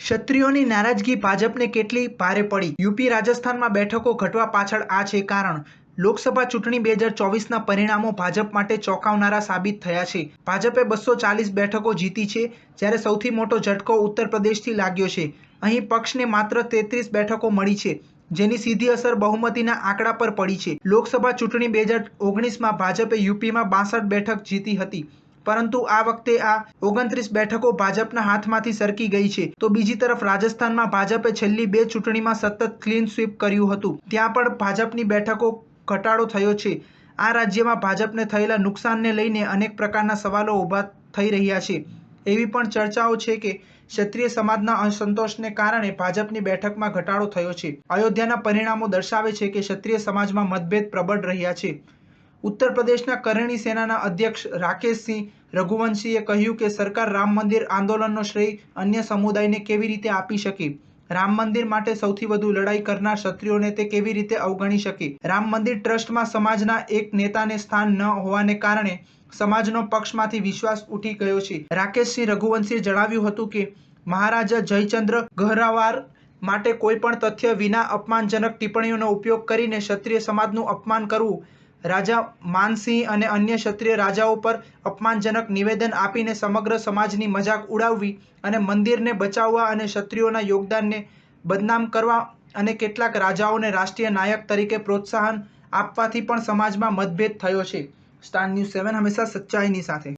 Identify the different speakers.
Speaker 1: ક્ષત્રિયોની નારાજગી ભાજપને કેટલી ભારે પડી? યુપી રાજસ્થાનમાં બેઠકો ઘટવા પાછળ આ છે કારણ. લોકસભા ચૂંટણી 2024ના પરિણામો ભાજપ માટે ચોંકાવનારા સાબિત થયા છે. ભાજપે 240 બેઠકો જીતી છે, જ્યારે સૌથી મોટો ઝટકો ઉત્તર પ્રદેશથી લાગ્યો છે. અહીં પક્ષને માત્ર 33 બેઠકો મળી છે, જેની સીધી અસર બહુમતીના આંકડા પર પડી છે. લોકસભા ચૂંટણી 2019માં ભાજપે યુપીમાં 62 બેઠક જીતી હતી, પરંતુ આ વખતે આ 29 બેઠકો ભાજપના હાથમાંથી સરકી ગઈ છે. તો બીજી તરફ રાજસ્થાનમાં ભાજપે છેલ્લી 2 ચૂંટણીમાં સતત ક્લીન સ્વીપ કર્યું હતું. ત્યાં પણ ભાજપની બેઠકો ઘટાડો થયો છે. આ રાજ્યમાં ભાજપને થયેલા નુકસાનને લઈને અનેક પ્રકારના સવાલો ઊભા થઈ રહ્યા છે. એવી પણ ચર્ચાઓ છે કે ક્ષત્રિય સમાજના અસંતોષને કારણે ભાજપની બેઠકમાં ઘટાડો થયો છે. અયોધ્યાના પરિણામો દર્શાવે છે કે ક્ષત્રિય સમાજમાં મતભેદ પ્રબળ રહ્યા છે. ઉત્તર પ્રદેશના કરણી સેનાના અધ્યક્ષ રાકેશસિંહ રઘુવંશીએ કહ્યું કે સરકાર રામ મંદિર આંદોલનનો શ્રેય અન્ય સમુદાયને કેવી રીતે આપી શકે? રામ મંદિર માટે સૌથી વધુ લડાઈ કરનાર ક્ષત્રિયોને તે કેવી રીતે અવગણી શકે? રામ મંદિર ટ્રસ્ટમાં સમાજના એક નેતાને સ્થાન ન હોવાને કારણે સમાજનો પક્ષમાંથી વિશ્વાસ ઉઠી ગયો છે. રાકેશસિંહ રઘુવંશીએ જણાવ્યું હતું કે મહારાજા જયચંદ્ર ગહરાવાર માટે કોઈ પણ તથ્ય વિના અપમાનજનક ટિપ્પણીઓનો ઉપયોગ કરીને ક્ષત્રિય સમાજનું અપમાન કરવું, રાજા માનસિંહ અને અન્ય ક્ષત્રિય રાજાઓ પર અપમાનજનક નિવેદન આપીને સમગ્ર સમાજની મજાક ઉડાવવી અને મંદિરને બચાવવા અને ક્ષત્રિયોના યોગદાનને બદનામ કરવા અને કેટલાક રાજાઓને રાષ્ટ્રીય નાયક તરીકે પ્રોત્સાહન આપવાથી પણ સમાજમાં મતભેદ થયો છે. સ્ટાર ન્યૂઝ 7 હંમેશા સચ્ચાઈની સાથે.